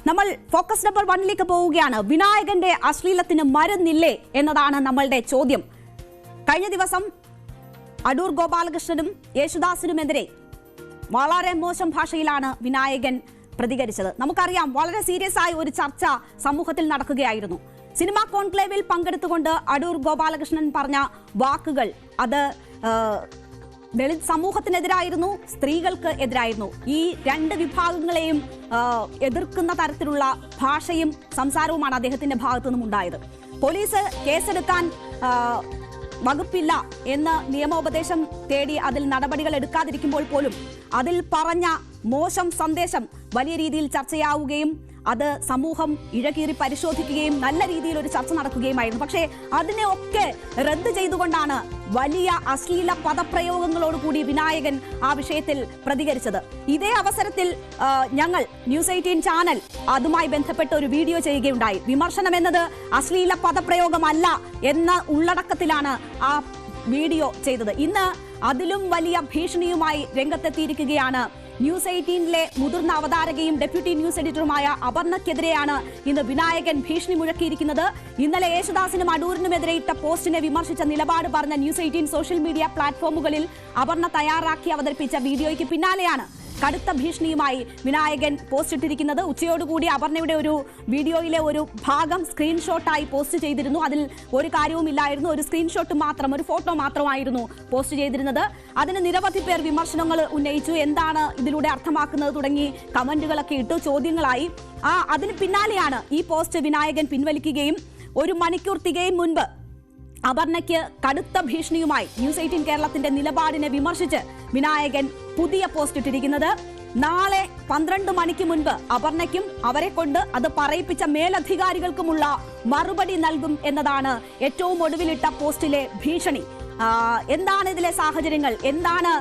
നമ്മൾ focus number 1ലേക്ക് പോവുകയാണ്. വിനായകന്റെ അശ്ലീലത്തിന് മരുന്നില്ലേ എന്നതാണ് നമ്മളുടെ ചോദ്യം. കഴിഞ്ഞ ദിവസം അടൂർ ഗോപാലകൃഷ്ണനും യേശുദാസിനുമെതിരെ വളരെ മോശം ഭാഷയിലാണ് വിനായകൻ പ്രതികരിച്ചത്. നമുക്കറിയാം, വളരെ സീരിയസ് ആയ ഒരു ചർച്ച സമൂഹത്തിൽ നടക്കുകയായിരുന്നു. സിനിമാ കോൺക്ലേവിൽ പങ്കെടുത്തുകൊണ്ട് അടൂർ ഗോപാലകൃഷ്ണൻ പറഞ്ഞ വാക്കുകൾ അത് ദളിത് സമൂഹത്തിനെതിരായിരുന്നു, സ്ത്രീകൾക്ക് എതിരായിരുന്നു. ഈ രണ്ട് വിഭാഗങ്ങളെയും എതിർക്കുന്ന തരത്തിലുള്ള ഭാഷയും സംസാരവുമാണ് അദ്ദേഹത്തിന്റെ ഭാഗത്തു നിന്നും ഉണ്ടായത്. പോലീസ് കേസെടുക്കാൻ വകുപ്പില്ല എന്ന് നിയമോപദേശം തേടി അതിൽ നടപടികൾ എടുക്കാതിരിക്കുമ്പോൾ പോലും അതിൽ പറഞ്ഞ മോശം സന്ദേശം വലിയ രീതിയിൽ ചർച്ചയാവുകയും അത് സമൂഹം ഇഴകീറി പരിശോധിക്കുകയും നല്ല രീതിയിൽ ഒരു ചർച്ച നടക്കുകയുമായിരുന്നു. പക്ഷേ അതിനെ ഒക്കെ റദ്ദ് ചെയ്തുകൊണ്ടാണ് വലിയ അശ്ലീല പദപ്രയോഗങ്ങളോടുകൂടി വിനായകൻ ആ വിഷയത്തിൽ പ്രതികരിച്ചത്. ഇതേ അവസരത്തിൽ ഞങ്ങൾ ന്യൂസ് 18 ചാനൽ അതുമായി ബന്ധപ്പെട്ട് ഒരു വീഡിയോ ചെയ്യുകയുണ്ടായി. വിമർശനം എന്നത് അശ്ലീല പദപ്രയോഗമല്ല എന്ന ഉള്ളടക്കത്തിലാണ് ആ വീഡിയോ ചെയ്തത്. ഇന്ന് അതിലും വലിയ ഭീഷണിയുമായി രംഗത്തെത്തിയിരിക്കുകയാണ് ന്യൂസ് 18ലെ മുതിർന്ന അവതാരകയും ഡെപ്യൂട്ടി ന്യൂസ് എഡിറ്ററുമായ അപർണയ്ക്കെതിരെയാണ് ഇന്ന് വിനായകൻ ഭീഷണി മുഴക്കിയിരിക്കുന്നത്. ഇന്നലെ യേശുദാസിനും അടൂരിനുമെതിരെ ഇട്ട പോസ്റ്റിനെ വിമർശിച്ച നിലപാട് പറഞ്ഞ ന്യൂസ് 18 സോഷ്യൽ മീഡിയ പ്ലാറ്റ്ഫോമുകളിൽ അപർണ തയ്യാറാക്കി അവതരിപ്പിച്ച വീഡിയോയ്ക്ക് പിന്നാലെയാണ് കടുത്ത ഭീഷണിയുമായി വിനായകൻ പോസ്റ്റ് ഇട്ടിരിക്കുന്നത്. ഉച്ചയോടുകൂടി അപർണയുടെ ഒരു വീഡിയോയിലെ ഒരു ഭാഗം സ്ക്രീൻഷോട്ടായി പോസ്റ്റ് ചെയ്തിരുന്നു. അതിൽ ഒരു കാര്യവുമില്ലായിരുന്നു, ഒരു സ്ക്രീൻഷോട്ട് മാത്രം, ഒരു ഫോട്ടോ മാത്രമായിരുന്നു പോസ്റ്റ് ചെയ്തിരുന്നത്. അതിന് നിരവധി പേർ വിമർശനങ്ങൾ ഉന്നയിച്ചു. എന്താണ് ഇതിലൂടെ അർത്ഥമാക്കുന്നത് തുടങ്ങി കമന്റുകളൊക്കെ ഇട്ടു, ചോദ്യങ്ങളായി. അതിന് പിന്നാലെയാണ് ഈ പോസ്റ്റ് വിനായകൻ പിൻവലിക്കുകയും 1 മണിക്കൂർ തികയും മുൻപ് അപർണയ്ക്ക് കടുത്ത ഭീഷണിയുമായി ന്യൂസ് 18 കേരളത്തിന്റെ നിലപാടിനെ വിമർശിച്ച് വിനായകൻ പുതിയ പോസ്റ്റ് ഇട്ടിരിക്കുന്നത്. നാളെ 12 മണിക്ക് മുൻപ് അപർണയ്ക്കും അവരെ കൊണ്ട് അത് പറയിപ്പിച്ച മേലധികാരികൾക്കുമുള്ള മറുപടി നൽകും എന്നതാണ് ഏറ്റവും ഒടുവിലിട്ട പോസ്റ്റിലെ ഭീഷണി. എന്താണ് ഇതിലെ സാഹചര്യങ്ങൾ, എന്താണ്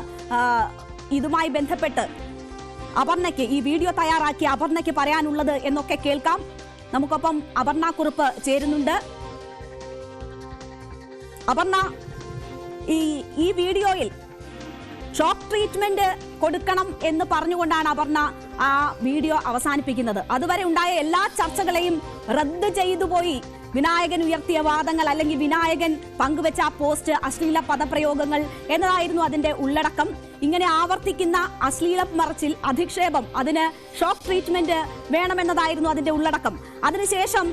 ഇതുമായി ബന്ധപ്പെട്ട് അപർണയ്ക്ക്, ഈ വീഡിയോ തയ്യാറാക്കിയ അപർണയ്ക്ക് പറയാനുള്ളത് എന്നൊക്കെ കേൾക്കാം. നമുക്കൊപ്പം അപർണ കുറുപ്പ് ചേരുന്നുണ്ട്. അപർണ, ഈ വീഡിയോയിൽ ഷോക്ക് ട്രീറ്റ്മെന്റ് കൊടുക്കണം എന്ന് പറഞ്ഞുകൊണ്ടാണ് അപർണ ആ വീഡിയോ അവസാനിപ്പിക്കുന്നത്. അതുവരെ ഉണ്ടായ എല്ലാ ചർച്ചകളെയും റദ്ദ് ചെയ്തു പോയി വിനായകൻ ഉയർത്തിയ വാദങ്ങൾ, അല്ലെങ്കിൽ വിനായകൻ പങ്കുവെച്ച ആ പോസ്റ്റ് അശ്ലീല പദപ്രയോഗങ്ങൾ എന്നതായിരുന്നു അതിന്റെ ഉള്ളടക്കം. ഇങ്ങനെ ആവർത്തിക്കുന്ന അശ്ലീല മറച്ചിൽ, അധിക്ഷേപം, അതിന് ഷോക്ക് ട്രീറ്റ്മെന്റ് വേണമെന്നതായിരുന്നു അതിന്റെ ഉള്ളടക്കം. അതിനുശേഷം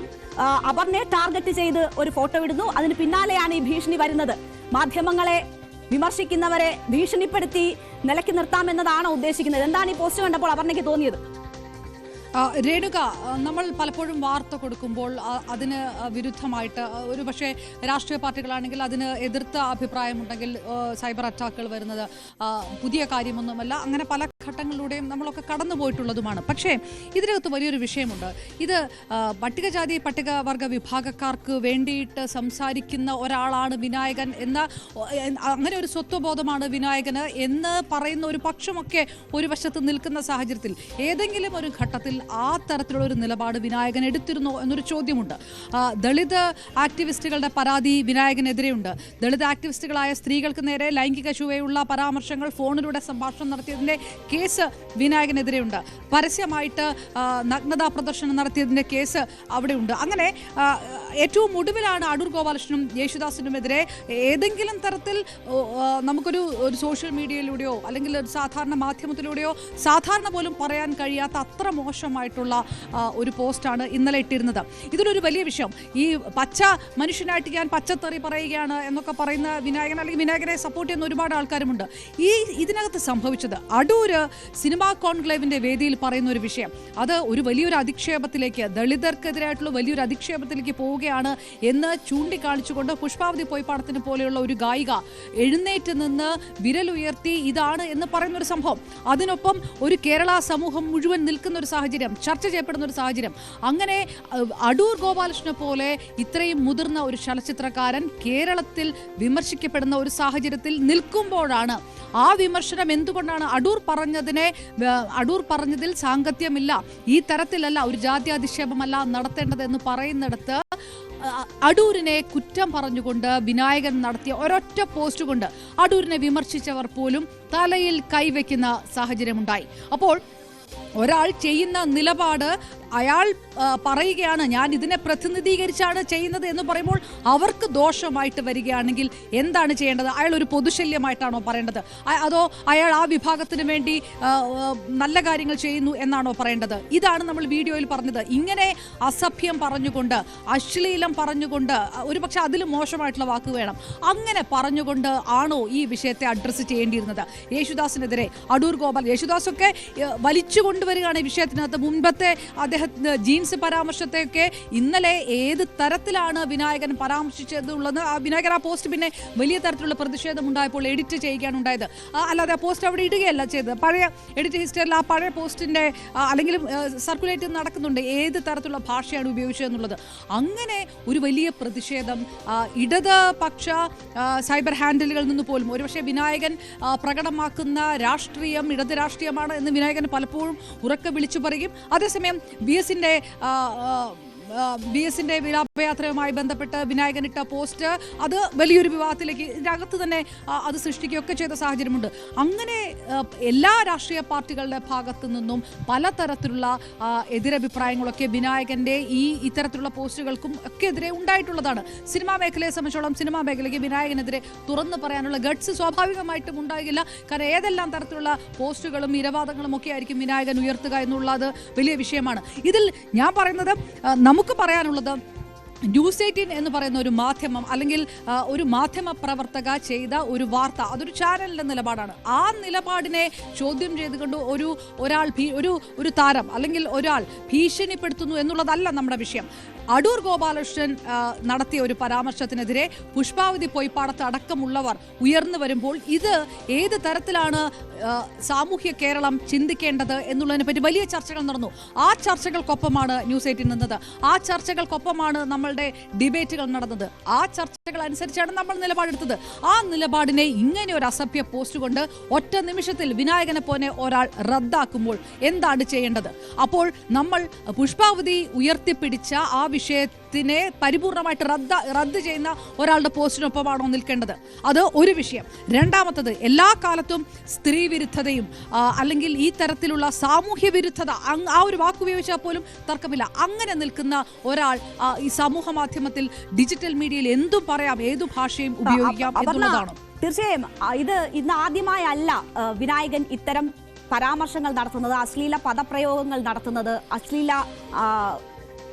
അപർണയെ ടാർഗറ്റ് ചെയ്ത് ഒരു ഫോട്ടോ ഇടുന്നു. അതിന് പിന്നാലെയാണ് ഈ ഭീഷണി വരുന്നത്. മാധ്യമങ്ങളെ വിമർശിക്കുന്നവരെ ഭീഷണിപ്പെടുത്തി നിലയ്ക്ക് നിർത്താമെന്നതാണോ ഉദ്ദേശിക്കുന്നത്? എന്താണ് ഈ പോസ്റ്റ് കണ്ടപ്പോൾ അപർണയ്ക്ക് തോന്നിയത്? രേണുക, നമ്മൾ പലപ്പോഴും വാർത്ത കൊടുക്കുമ്പോൾ അതിന് വിരുദ്ധമായിട്ട് ഒരു പക്ഷേ രാഷ്ട്രീയ പാർട്ടികളാണെങ്കിൽ അതിന് എതിർത്ത അഭിപ്രായമുണ്ടെങ്കിൽ സൈബർ അറ്റാക്കുകൾ വരുന്നത് പുതിയ കാര്യമൊന്നുമല്ല. അങ്ങനെ പല ഘട്ടങ്ങളിലൂടെയും നമ്മളൊക്കെ കടന്നു പോയിട്ടുള്ളതുമാണ്. പക്ഷേ ഇതിനകത്ത് വലിയൊരു വിഷയമുണ്ട്. ഇത് പട്ടികജാതി പട്ടികവർഗ വിഭാഗക്കാർക്ക് വേണ്ടിയിട്ട് സംസാരിക്കുന്ന ഒരാളാണ് വിനായകൻ എന്ന, അങ്ങനെ ഒരു സ്വത്വബോധമാണ് വിനായകന് എന്ന് പറയുന്ന ഒരു പക്ഷമൊക്കെ ഒരു വശത്ത് നിൽക്കുന്ന സാഹചര്യത്തിൽ ഏതെങ്കിലും ഒരു ഘട്ടത്തിൽ ആ തരത്തിലുള്ള ഒരു നിലപാട് വിനായകൻ എടുത്തിരുന്നോ എന്നൊരു ചോദ്യമുണ്ട്. ദളിത് ആക്ടിവിസ്റ്റുകളുടെ പരാതി വിനായകനെതിരെയുണ്ട്. ദളിത് ആക്ടിവിസ്റ്റുകളായ സ്ത്രീകൾക്ക് നേരെ ലൈംഗിക ചുവയുള്ള പരാമർശങ്ങൾ, ഫോണിലൂടെ സംഭാഷണം നടത്തിയതിൻ്റെ കേസ് വിനായകനെതിരെയുണ്ട്. പരസ്യമായിട്ട് നഗ്നതാ പ്രദർശനം നടത്തിയതിൻ്റെ കേസ് അവിടെയുണ്ട്. അങ്ങനെ ഏറ്റവും ഒടുവിലാണ് അടൂർ ഗോപാലകൃഷ്ണനും യേശുദാസിനുമെതിരെ ഏതെങ്കിലും തരത്തിൽ നമുക്കൊരു സോഷ്യൽ മീഡിയയിലൂടെയോ അല്ലെങ്കിൽ ഒരു സാധാരണ മാധ്യമത്തിലൂടെയോ സാധാരണ പോലും പറയാൻ കഴിയാത്ത അത്ര മോശമായിട്ടുള്ള ഒരു പോസ്റ്റാണ് ഇന്നലെ ഇട്ടിരുന്നത്. ഇതിലൊരു വലിയ വിഷയം, ഈ പച്ച മനുഷ്യനായിട്ട് ഞാൻ പച്ചത്തെറി പറയുകയാണ് എന്നൊക്കെ പറയുന്ന വിനായകൻ, അല്ലെങ്കിൽ വിനായകനെ സപ്പോർട്ട് ചെയ്യുന്ന ഒരുപാട് ആൾക്കാരുമുണ്ട്. ഇതിനകത്ത് സംഭവിച്ചത് അടൂര് സിനിമാ കോൺക്ലേവിന്റെ വേദിയിൽ പറയുന്ന ഒരു വിഷയം, അത് ഒരു വലിയൊരു അധിക്ഷേപത്തിലേക്ക്, ദളിതർക്കെതിരായിട്ടുള്ള വലിയൊരു അധിക്ഷേപത്തിലേക്ക് പോവുകയാണ് എന്ന് ചൂണ്ടിക്കാണിച്ചുകൊണ്ട് പുഷ്പാവതി പൊയ്പാടത്തിന് പോലെയുള്ള ഒരു ഗായിക എഴുന്നേറ്റ് നിന്ന് വിരലുയർത്തി ഇതാണ് എന്ന് പറയുന്ന ഒരു സംഭവം. അതിനൊപ്പം ഒരു കേരള സമൂഹം മുഴുവൻ നിൽക്കുന്ന ഒരു സാഹചര്യം, ചർച്ച ചെയ്യപ്പെടുന്ന ഒരു സാഹചര്യം. അങ്ങനെ അടൂർ ഗോപാലകൃഷ്ണനെ പോലെ ഇത്രയും മുതിർന്ന ഒരു ചലച്ചിത്രകാരൻ കേരളത്തിൽ വിമർശിക്കപ്പെടുന്ന ഒരു സാഹചര്യത്തിൽ നിൽക്കുമ്പോഴാണ് ആ വിമർശനം എന്തുകൊണ്ടാണ് അടൂർ പറഞ്ഞതിൽ സാങ്കത്യമില്ല, ഈ തരത്തിലല്ല, ഒരു ജാത്യാധിക്ഷേപമല്ല നടത്തേണ്ടതെന്ന് പറയുന്നിടത്ത് അടൂരിനെ കുറ്റം പറഞ്ഞുകൊണ്ട് വിനായകൻ നടത്തിയ ഒരൊറ്റ പോസ്റ്റ് കൊണ്ട് അടൂരിനെ വിമർശിച്ചവർ പോലും തലയിൽ കൈവയ്ക്കുന്ന സാഹചര്യമുണ്ടായി. അപ്പോൾ ഒരാൾ ചെയ്യുന്ന നിലപാട് അയാൾ പറയുകയാണ് ഞാൻ ഇതിനെ പ്രതിനിധീകരിച്ചാണ് ചെയ്യുന്നത് എന്ന് പറയുമ്പോൾ അവർക്ക് ദോഷമായിട്ട് വരികയാണെങ്കിൽ എന്താണ് ചെയ്യേണ്ടത്? അയാൾ ഒരു പൊതുശല്യമായിട്ടാണോ പറയേണ്ടത്? അതോ അയാൾ ആ വിഭാഗത്തിന് വേണ്ടി നല്ല കാര്യങ്ങൾ ചെയ്യുന്നു എന്നാണോ പറയേണ്ടത്? ഇതാണ് നമ്മൾ വീഡിയോയിൽ പറഞ്ഞത്. ഇങ്ങനെ അസഭ്യം പറഞ്ഞുകൊണ്ട്, അശ്ലീലം പറഞ്ഞുകൊണ്ട്, ഒരുപക്ഷെ അതിലും മോശമായിട്ടുള്ള വാക്ക് വേണം, അങ്ങനെ പറഞ്ഞുകൊണ്ട് ആണോ ഈ വിഷയത്തെ അഡ്രസ്സ് ചെയ്യേണ്ടിയിരുന്നത്? യേശുദാസിനെതിരെ അടൂർ ഗോപാൽ, യേശുദാസൊക്കെ വലിച്ചു കൊണ്ടുവരികയാണ് ഈ വിഷയത്തിനകത്ത്. മുൻപത്തെ ജീൻസ് പരാമർശത്തെയൊക്കെ ഇന്നലെ ഏത് തരത്തിലാണ് വിനായകൻ പരാമർശിച്ചതുള്ളത്, വിനായകൻ ആ പോസ്റ്റ് പിന്നെ വലിയ തരത്തിലുള്ള പ്രതിഷേധം ഉണ്ടായപ്പോൾ എഡിറ്റ് ചെയ്യുകയാണ് ഉണ്ടായത്. അല്ലാതെ ആ പോസ്റ്റ് അവിടെ ഇടുകയല്ല ചെയ്തത്. പഴയ എഡിറ്റ് ഹിസ്റ്ററിൽ ആ പഴയ പോസ്റ്റിന്റെ അല്ലെങ്കിൽ സർക്കുലേറ്റ് നടക്കുന്നുണ്ട് ഏത് തരത്തിലുള്ള ഭാഷയാണ് ഉപയോഗിച്ചതെന്നുള്ളത്. അങ്ങനെ ഒരു വലിയ പ്രതിഷേധം ഇടതുപക്ഷ സൈബർ ഹാൻഡിലുകളിൽ നിന്ന് പോലും, ഒരുപക്ഷെ വിനായകൻ പ്രകടമാക്കുന്ന രാഷ്ട്രീയം ഇടത് രാഷ്ട്രീയമാണ് എന്ന് വിനായകൻ പലപ്പോഴും ഉറക്കെ വിളിച്ചു പറയും. അതേസമയം ബി എസിന്റെ വിലാപയാത്രയുമായി ബന്ധപ്പെട്ട് വിനായകൻ ഇട്ട പോസ്റ്റ് അത് വലിയൊരു വിവാദത്തിലേക്ക് ഇതിനകത്ത് തന്നെ അത് സൃഷ്ടിക്കുകയൊക്കെ ചെയ്ത സാഹചര്യമുണ്ട്. അങ്ങനെ എല്ലാ രാഷ്ട്രീയ പാർട്ടികളുടെ ഭാഗത്തു നിന്നും പലതരത്തിലുള്ള എതിരഭിപ്രായങ്ങളൊക്കെ വിനായകന്റെ ഇത്തരത്തിലുള്ള പോസ്റ്റുകൾക്കും ഒക്കെ എതിരെ ഉണ്ടായിട്ടുള്ളതാണ്. സിനിമാ മേഖലയെ സംബന്ധിച്ചോളം സിനിമാ മേഖലയ്ക്ക് വിനായകനെതിരെ തുറന്നു പറയാനുള്ള ഗട്സ് സ്വാഭാവികമായിട്ടും ഉണ്ടാകില്ല. കാരണം ഏതെല്ലാം തരത്തിലുള്ള പോസ്റ്റുകളും ഇരവാദങ്ങളും ഒക്കെ ആയിരിക്കും വിനായകൻ ഉയർത്തുക എന്നുള്ളത് വലിയ വിഷയമാണ്. ഇതിൽ ഞാൻ പറയുന്നത് നമുക്ക് പറയാനുള്ളത് ന്യൂസ് 18 എന്ന് പറയുന്ന ഒരു മാധ്യമം അല്ലെങ്കിൽ ഒരു മാധ്യമ പ്രവർത്തക ചെയ്ത ഒരു വാർത്ത, അതൊരു ചാനലിന്റെ നിലപാടാണ്. ആ നിലപാടിനെ ചോദ്യം ചെയ്തുകൊണ്ട് ഒരു താരം അല്ലെങ്കിൽ ഒരാൾ ഭീഷണിപ്പെടുത്തുന്നു എന്നുള്ളതല്ല നമ്മുടെ വിഷയം. അടൂർ ഗോപാലകൃഷ്ണൻ നടത്തിയ ഒരു പരാമർശത്തിനെതിരെ പുഷ്പാവതി പൊയ്പ്പാടത്ത് അടക്കമുള്ളവർ ഉയർന്നു വരുമ്പോൾ ഇത് ഏത് തരത്തിലാണ് സാമൂഹ്യ കേരളം ചിന്തിക്കേണ്ടത് എന്നുള്ളതിനെ പറ്റി വലിയ ചർച്ചകൾ നടന്നു. ആ ചർച്ചകൾക്കൊപ്പമാണ് ന്യൂസ് 18 നിന്നത്. ആ ചർച്ചകൾക്കൊപ്പമാണ് നമ്മളുടെ ഡിബേറ്റുകൾ നടന്നത്. ആ ചർച്ചകൾ അനുസരിച്ചാണ് നമ്മൾ നിലപാടെടുത്തത്. ആ നിലപാടിനെ ഇങ്ങനെ ഒരു അസഭ്യ പോസ്റ്റ് കൊണ്ട് ഒറ്റ നിമിഷത്തിൽ വിനായകനെ പോലെ ഒരാൾ റദ്ദാക്കുമ്പോൾ എന്താണ് ചെയ്യേണ്ടത്? അപ്പോൾ നമ്മൾ പുഷ്പാവതി ഉയർത്തിപ്പിടിച്ച ആ വിഷയത്തിനെ പരിപൂർണമായിട്ട് റദ്ദ് ചെയ്യുന്ന ഒരാളുടെ പോസ്റ്റിനൊപ്പമാണോ നിൽക്കേണ്ടത്? അത് ഒരു വിഷയം. രണ്ടാമത്തത്, എല്ലാ കാലത്തും സ്ത്രീ വിരുദ്ധതയും അല്ലെങ്കിൽ ഈ തരത്തിലുള്ള സാമൂഹ്യ വിരുദ്ധത, ആ ഒരു വാക്ക് ഉപയോഗിച്ചാൽ പോലും തർക്കമില്ല. അങ്ങനെ നിൽക്കുന്ന ഒരാൾ ഈ സമൂഹ മാധ്യമത്തിൽ ഡിജിറ്റൽ മീഡിയയിൽ എന്തും പറയാം, ഏതു ഭാഷയും ഉപയോഗിക്കാം എന്നുള്ളതാണ്. തീർച്ചയായും ഇത് ഇന്ന് ആദ്യമായല്ല വിനായകൻ ഇത്തരം പരാമർശങ്ങൾ നടത്തുന്നത്, അശ്ലീല പദപ്രയോഗങ്ങൾ നടത്തുന്നത്,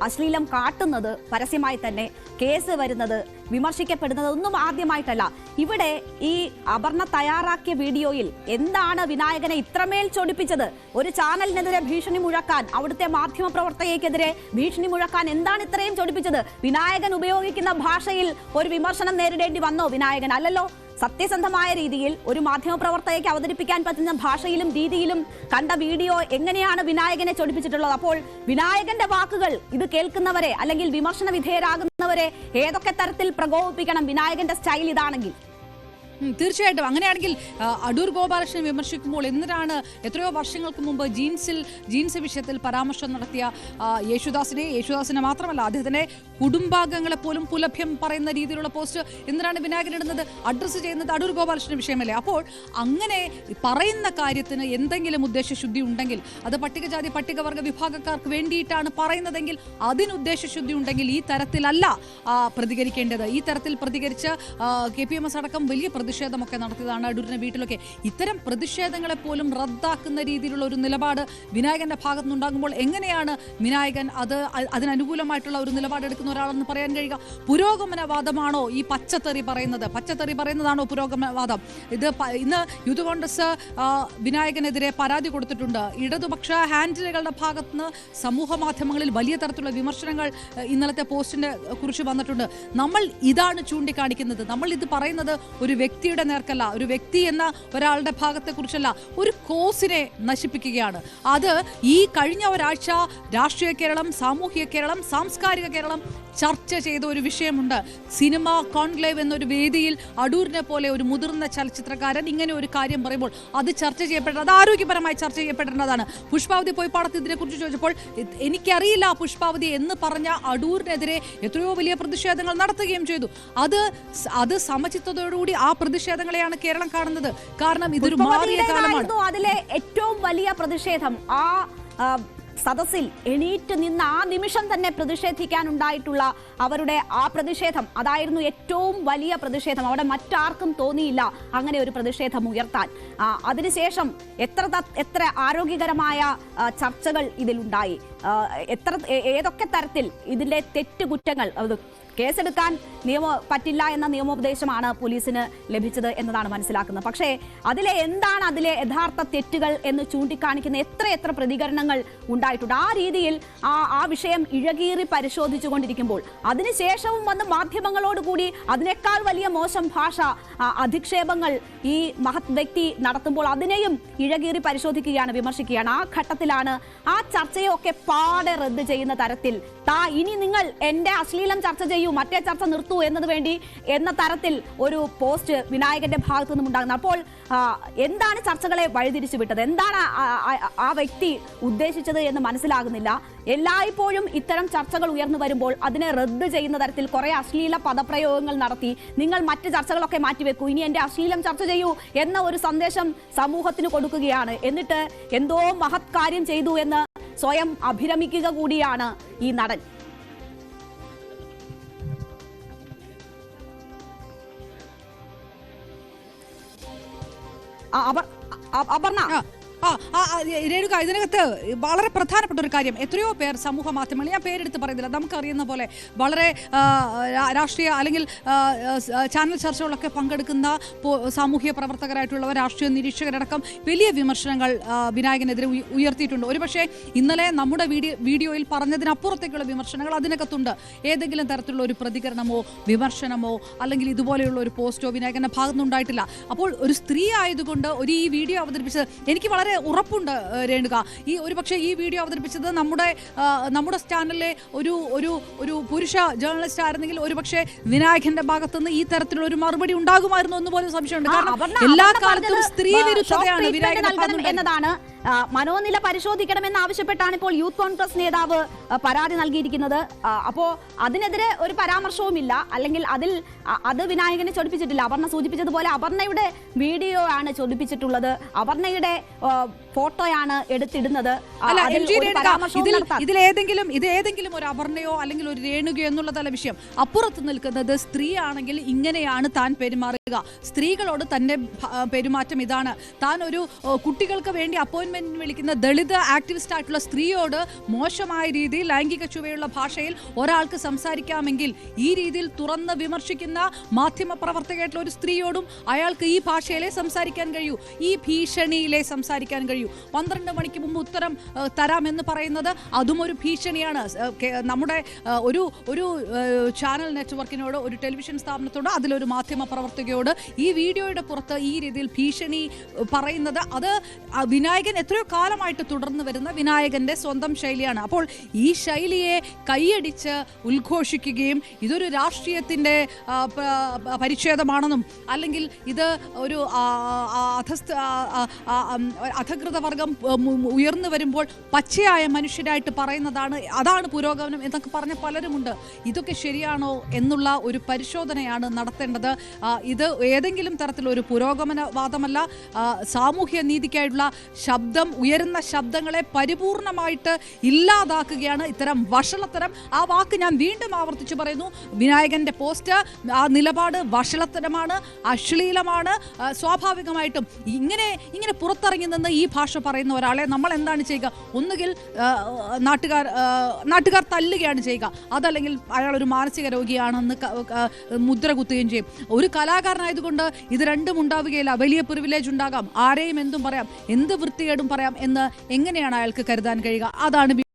അശ്ലീലം കാട്ടുന്നത്, പരസ്യമായി തന്നെ കേസ് വരുന്നത്, വിമർശിക്കപ്പെടുന്നത് ഒന്നും ആദ്യമായിട്ടല്ല. ഇവിടെ ഈ അപർണ തയ്യാറാക്കിയ വീഡിയോയിൽ എന്താണ് വിനായകനെ ഇത്രമേൽ ചൊടിപ്പിച്ചത്? ഒരു ചാനലിനെതിരെ ഭീഷണി മുഴക്കാൻ, അവിടുത്തെ മാധ്യമ പ്രവർത്തകയ്ക്കെതിരെ ഭീഷണി മുഴക്കാൻ എന്താണ് ഇത്രയും ചൊടിപ്പിച്ചത്? വിനായകൻ ഉപയോഗിക്കുന്ന ഭാഷയിൽ ഒരു വിമർശനം നേരിടേണ്ടി വന്നോ വിനായകൻ? അല്ലല്ലോ. സത്യസന്ധമായ രീതിയിൽ ഒരു മാധ്യമപ്രവർത്തകയ്ക്ക് അവതരിപ്പിക്കാൻ പറ്റുന്ന ഭാഷയിലും രീതിയിലും കണ്ട വീഡിയോ എങ്ങനെയാണ് വിനായകനെ ചൊടിപ്പിച്ചിട്ടുള്ളത്? അപ്പോൾ വിനായകന്റെ വാക്കുകൾ ഇത് കേൾക്കുന്നവരെ അല്ലെങ്കിൽ വിമർശന വിധേയരാകുന്നവരെ ഏതൊക്കെ തരത്തിൽ പ്രകോപിപ്പിക്കണം? വിനായകന്റെ സ്റ്റൈൽ ഇതാണെങ്കിൽ തീർച്ചയായിട്ടും അങ്ങനെയാണെങ്കിൽ അടൂർ ഗോപാലകൃഷ്ണൻ വിമർശിക്കുമ്പോൾ എന്തിനാണ് എത്രയോ വർഷങ്ങൾക്ക് മുമ്പ് ജീൻസ് വിഷയത്തിൽ പരാമർശം നടത്തിയ യേശുദാസിനെ മാത്രമല്ല അദ്ദേഹത്തിന്റെ കുടുംബാംഗങ്ങളെ പോലും പുലഭ്യം പറയുന്ന രീതിയിലുള്ള പോസ്റ്റ് എന്തിനാണ് വിനായകൻ ഇടുന്നത്? അഡ്രസ്സ് ചെയ്യുന്നത് അടൂർ ഗോപാലകൃഷ്ണൻ വിഷയമല്ലേ? അപ്പോൾ അങ്ങനെ പറയുന്ന കാര്യത്തിന് എന്തെങ്കിലും ഉദ്ദേശശുദ്ധി ഉണ്ടെങ്കിൽ, അത് പട്ടികജാതി പട്ടികവർഗ വിഭാഗക്കാർക്ക് വേണ്ടിയിട്ടാണ് പറയുന്നതെങ്കിൽ അതിനുദ്ദേശശുദ്ധി ഉണ്ടെങ്കിൽ ഈ തരത്തിലല്ല പ്രതികരിക്കേണ്ടത്. ഈ തരത്തിൽ പ്രതികരിച്ച് KPMS അടക്കം വലിയ പ്രതിഷേധമൊക്കെ നടത്തിയതാണ് അടൂരിന്റെ വീട്ടിലൊക്കെ. ഇത്തരം പ്രതിഷേധങ്ങളെ പോലും റദ്ദാക്കുന്ന രീതിയിലുള്ള ഒരു നിലപാട് വിനായകന്റെ ഭാഗത്തു നിന്നുണ്ടാകുമ്പോൾ എങ്ങനെയാണ് വിനായകൻ അതിനനുകൂലമായിട്ടുള്ള ഒരു നിലപാടെടുക്കുന്ന ഒരാളെന്ന് പറയാൻ കഴിയുക? പുരോഗമനവാദമാണോ ഈ പച്ചത്തെറി പറയുന്നതാണോ പുരോഗമനവാദം? ഇന്ന് യൂത്ത് കോൺഗ്രസ് വിനായകനെതിരെ പരാതി കൊടുത്തിട്ടുണ്ട്. ഇടതുപക്ഷ ഹാൻഡിലുകളുടെ ഭാഗത്തുനിന്ന് സമൂഹ മാധ്യമങ്ങളിൽ വലിയ തരത്തിലുള്ള വിമർശനങ്ങൾ ഇന്നലത്തെ പോസ്റ്റിനെ കുറിച്ച് വന്നിട്ടുണ്ട്. നമ്മൾ ഇതാണ് ചൂണ്ടിക്കാണിക്കുന്നത്. നമ്മൾ ഇത് പറയുന്നത് ഒരു വ്യക്തിയുടെ നേർക്കല്ല, ഒരു വ്യക്തി എന്ന ഒരാളുടെ ഭാഗത്തെ കുറിച്ചല്ല, ഒരു കോസിനെ നശിപ്പിക്കുകയാണ്. അത് ഈ കഴിഞ്ഞ ഒരാഴ്ച രാഷ്ട്രീയ കേരളം, സാമൂഹിക കേരളം, സാംസ്കാരിക കേരളം ചർച്ച ചെയ്ത ഒരു വിഷയമുണ്ട്. സിനിമ കോൺക്ലേവ് എന്നൊരു വേദിയിൽ അടൂരിനെ പോലെ ഒരു മുതിർന്ന ചലച്ചിത്രകാരൻ ഇങ്ങനെ ഒരു കാര്യം പറയുമ്പോൾ അത് ചർച്ച ചെയ്യപ്പെടേണ്ടത്, അത് ആരോഗ്യപരമായി ചർച്ച ചെയ്യപ്പെടേണ്ടതാണ്. പുഷ്പാവതി പൊയ്പ്പാടത്ത് ഇതിനെക്കുറിച്ച് ചോദിച്ചപ്പോൾ എനിക്കറിയില്ല പുഷ്പാവതി എന്ന് പറഞ്ഞ അടൂരിനെതിരെ എത്രയോ വലിയ പ്രതിഷേധങ്ങൾ നടത്തുകയും ചെയ്തു. അത് സമചിത്തതോടുകൂടി ആ പ്രതിഷേധങ്ങളെയാണ് കേരളം കാണുന്നത്. കാരണം ഇതൊരു മാറിയ കാലമാണ്. അതിലെ ഏറ്റവും വലിയ പ്രതിഷേധം ആ സദസ്സിൽ എണീറ്റ് നിന്ന് ആ നിമിഷം തന്നെ പ്രതിഷേധിക്കാനുണ്ടായിട്ടുള്ള അവരുടെ ആ പ്രതിഷേധം അതായിരുന്നു ഏറ്റവും വലിയ പ്രതിഷേധം. അവിടെ മറ്റാർക്കും തോന്നിയില്ല അങ്ങനെ ഒരു പ്രതിഷേധം ഉയർത്താൻ. അതിനുശേഷം എത്ര ആരോഗ്യകരമായ ചർച്ചകൾ ഇതിലുണ്ടായി, ഏതൊക്കെ തരത്തിൽ ഇതിന്റെ തെറ്റുകുറ്റങ്ങൾ കേസെടുക്കാൻ പറ്റില്ല എന്ന നിയമോപദേശമാണ് പോലീസിന് ലഭിച്ചത് എന്നതാണ് മനസ്സിലാക്കുന്നത്. പക്ഷേ അതിലെ യഥാർത്ഥ തെറ്റുകൾ എന്ന് ചൂണ്ടിക്കാണിക്കുന്ന എത്ര പ്രതികരണങ്ങൾ ഉണ്ടായിട്ടുണ്ട്. ആ രീതിയിൽ ആ വിഷയം ഇഴകീറി പരിശോധിച്ചുകൊണ്ടിരിക്കുമ്പോൾ അതിനുശേഷവും വന്ന് മാധ്യമങ്ങളോട് കൂടി അതിനേക്കാൾ വലിയ മോശം ഭാഷ അധിക്ഷേപങ്ങൾ ഈ മഹത് വ്യക്തി നടത്തുമ്പോൾ അതിനെയും ഇഴകീറി പരിശോധിക്കുകയാണ്, വിമർശിക്കുകയാണ്. ആ ഘട്ടത്തിലാണ് ആ ചർച്ചയൊക്കെ പാടെ റദ്ദ് ചെയ്യുന്ന തരത്തിൽ ഇനി നിങ്ങൾ എന്റെ അശ്ലീലം ചർച്ച ചെയ്യൂ, മറ്റേ ചർച്ച നിർത്തൂ എന്ന തരത്തിൽ ഒരു പോസ്റ്റ് വിനായകന്റെ ഭാഗത്തു നിന്നും ഉണ്ടാകുന്നത്. അപ്പോൾ എന്താണ് ചർച്ചകളെ വഴിതിരിച്ചു വിട്ടത്, എന്താണ് ആ വ്യക്തി ഉദ്ദേശിച്ചത് എന്ന് മനസ്സിലാകുന്നില്ല. എല്ലായ്പ്പോഴും ഇത്തരം ചർച്ചകൾ ഉയർന്നു വരുമ്പോൾ അതിനെ റദ്ദ് ചെയ്യുന്ന തരത്തിൽ കുറെ അശ്ലീല പദപ്രയോഗങ്ങൾ നടത്തി നിങ്ങൾ മറ്റ് ചർച്ചകളൊക്കെ മാറ്റിവെക്കൂ, ഇനി എന്റെ അശ്ലീലം ചർച്ച ചെയ്യൂ എന്ന ഒരു സന്ദേശം സമൂഹത്തിന് കൊടുക്കുകയാണ്. എന്നിട്ട് എന്തോ മഹത് കാര്യം ചെയ്തു എന്ന് സ്വയം അഭിരമിക്കുക കൂടിയാണ് ഈ നടൻ. അപർണ, രേണുക, ഇതിനകത്ത് വളരെ പ്രധാനപ്പെട്ട ഒരു കാര്യം, എത്രയോ പേർ സമൂഹ മാധ്യമങ്ങൾ, ഞാൻ പേരെടുത്ത് പറയുന്നില്ല, നമുക്കറിയുന്ന പോലെ വളരെ രാഷ്ട്രീയ അല്ലെങ്കിൽ ചാനൽ ചർച്ചകളൊക്കെ പങ്കെടുക്കുന്ന സാമൂഹ്യ പ്രവർത്തകരായിട്ടുള്ളവർ, രാഷ്ട്രീയ നിരീക്ഷകരടക്കം വലിയ വിമർശനങ്ങൾ വിനായകനെതിരെ ഉയർത്തിയിട്ടുണ്ട്. ഒരുപക്ഷെ ഇന്നലെ നമ്മുടെ വീഡിയോയിൽ പറഞ്ഞതിനപ്പുറത്തേക്കുള്ള വിമർശനങ്ങൾ അതിനകത്തുണ്ട്. ഏതെങ്കിലും തരത്തിലുള്ള ഒരു പ്രതികരണമോ വിമർശനമോ അല്ലെങ്കിൽ ഇതുപോലെയുള്ള ഒരു പോസ്റ്റോ വിനായകന്റെ ഭാഗത്തുനിന്നുണ്ടായിട്ടില്ല. അപ്പോൾ ഒരു സ്ത്രീ ആയതുകൊണ്ട് ഈ വീഡിയോ അവതരിപ്പിച്ചത് എനിക്ക് വളരെ ഉറപ്പുണ്ട് രേണുക, ഒരുപക്ഷെ ഈ വീഡിയോ അവതരിപ്പിച്ചത് നമ്മുടെ ചാനലിലെ ഒരു പുരുഷ ജേർണലിസ്റ്റ് ആയിരുന്നെങ്കിൽ ഒരുപക്ഷെ വിനായകന്റെ ഭാഗത്തുനിന്ന് ഈ തരത്തിലുള്ള ഒരു മറുപടി ഉണ്ടാകുമായിരുന്നു എന്ന് പോലും സംശയമുണ്ട്. കാരണം എല്ലാ കാലത്തും സ്ത്രീ വിരുദ്ധതയാണ് വിനായകൻ എന്നതാണ്. മനോനില പരിശോധിക്കണമെന്ന് ആവശ്യപ്പെട്ടാണ് ഇപ്പോൾ യൂത്ത് കോൺഗ്രസ് നേതാവ് പരാതി നൽകിയിരിക്കുന്നത്. അപ്പോൾ അതിനെതിരെ ഒരു പരാമർശവുമില്ല, അല്ലെങ്കിൽ അത് വിനായകനെ ചൊടിപ്പിച്ചിട്ടില്ല. അപർണ സൂചിപ്പിച്ചതുപോലെ അപർണയുടെ വീഡിയോ ആണ് ചൊടിപ്പിച്ചിട്ടുള്ളത്, അപർണയുടെ ഫോട്ടോയാണ് എടുത്തിടുന്നത്. ഇതേതെങ്കിലും ഒരു അപർണയോ അല്ലെങ്കിൽ ഒരു രേണുകയോ എന്നുള്ളതല്ല വിഷയം. അപ്പുറത്ത് നിൽക്കുന്നത് സ്ത്രീ ആണെങ്കിൽ ഇങ്ങനെയാണ് താൻ പെരുമാറുക, സ്ത്രീകളോട് തന്റെ പെരുമാറ്റം ഇതാണ്. താൻ ഒരു കുട്ടികൾക്ക് വേണ്ടി അപ്പോയിന്റ്മെന്റ് വിളിക്കുന്ന ദളിത് ആക്ടിവിസ്റ്റ് ആയിട്ടുള്ള സ്ത്രീയോട് മോശമായ രീതിയിൽ ലൈംഗിക ചുവയുള്ള ഭാഷയിൽ ഒരാൾക്ക് സംസാരിക്കാമെങ്കിൽ ഈ രീതിയിൽ തുറന്ന് വിമർശിക്കുന്ന മാധ്യമ പ്രവർത്തകയായിട്ടുള്ള ഒരു സ്ത്രീയോടും അയാൾക്ക് ഈ ഭാഷയിലെ സംസാരിക്കാൻ കഴിയൂ, ഈ ഭീഷണിയിലെ സംസാരിക്കാൻ കഴിയൂ. 12 മണിക്ക് മുമ്പ് ഉത്തരം തരാമെന്ന് പറയുന്നത് അതും ഒരു ഭീഷണിയാണ്. നമ്മുടെ ഒരു ചാനൽ നെറ്റ്വർക്കിനോട്, ഒരു ടെലിവിഷൻ സ്ഥാപനത്തോട്, അതിലൊരു മാധ്യമ പ്രവർത്തകയോട് ഈ വീഡിയോയുടെ പുറത്ത് ഈ രീതിയിൽ ഭീഷണി പറയുന്നത് അത് വിനായകൻ എത്രയോ കാലമായിട്ട് തുടർന്ന് വരുന്ന വിനായകന്റെ സ്വന്തം ശൈലിയാണ്. അപ്പോൾ ഈ ശൈലിയെ കൈയടിച്ച് ഉദ്ഘോഷിക്കുകയും ഇതൊരു രാഷ്ട്രീയത്തിന്റെ പരിച്ഛേദമാണെന്നും അല്ലെങ്കിൽ ഇത് ഒരു അധകൃത വർഗം ഉയർന്നു വരുമ്പോൾ പച്ചയായ മനുഷ്യരായിട്ട് പറയുന്നതാണ്, അതാണ് പുരോഗമനം എന്നൊക്കെ പറഞ്ഞ പലരുമുണ്ട്. ഇതൊക്കെ ശരിയാണോ എന്നുള്ള ഒരു പരിശോധനയാണ് നടത്തേണ്ടത്. ഇത് ഏതെങ്കിലും തരത്തിലൊരു പുരോഗമനവാദമല്ല, സാമൂഹ്യ നീതിക്കായിട്ടുള്ള ഉയരുന്ന ശബ്ദങ്ങളെ പരിപൂർണമായിട്ട് ഇല്ലാതാക്കുകയാണ് ഇത്തരം വഷളത്തരം. ആ വാക്ക് ഞാൻ വീണ്ടും ആവർത്തിച്ചു പറയുന്നു. വിനായകന്റെ പോസ്റ്റ്, ആ നിലപാട് വഷളത്തരമാണ്, അശ്ലീലമാണ്. സ്വാഭാവികമായിട്ടും ഇങ്ങനെ പുറത്തിറങ്ങി നിന്ന് ഈ ഭാഷ പറയുന്ന ഒരാളെ നമ്മൾ എന്താണ് ചെയ്യുക? ഒന്നുകിൽ നാട്ടുകാർ തല്ലുകയാണ് ചെയ്യുക, അതല്ലെങ്കിൽ അയാൾ ഒരു മാനസിക രോഗിയാണെന്ന് മുദ്ര കുത്തുകയും ചെയ്യും. ഒരു കലാകാരനായതുകൊണ്ട് ഇത് രണ്ടും ഉണ്ടാവുകയില്ല. വലിയ പ്രിവിലേജ് ഉണ്ടാകാം, ആരെയും എന്തും പറയാം, എന്ത് വൃത്തികേടും പറയാം എന്ന് എങ്ങനെയാണ് അയാൾക്ക് കരുതാൻ കഴിയുക? അതാണ്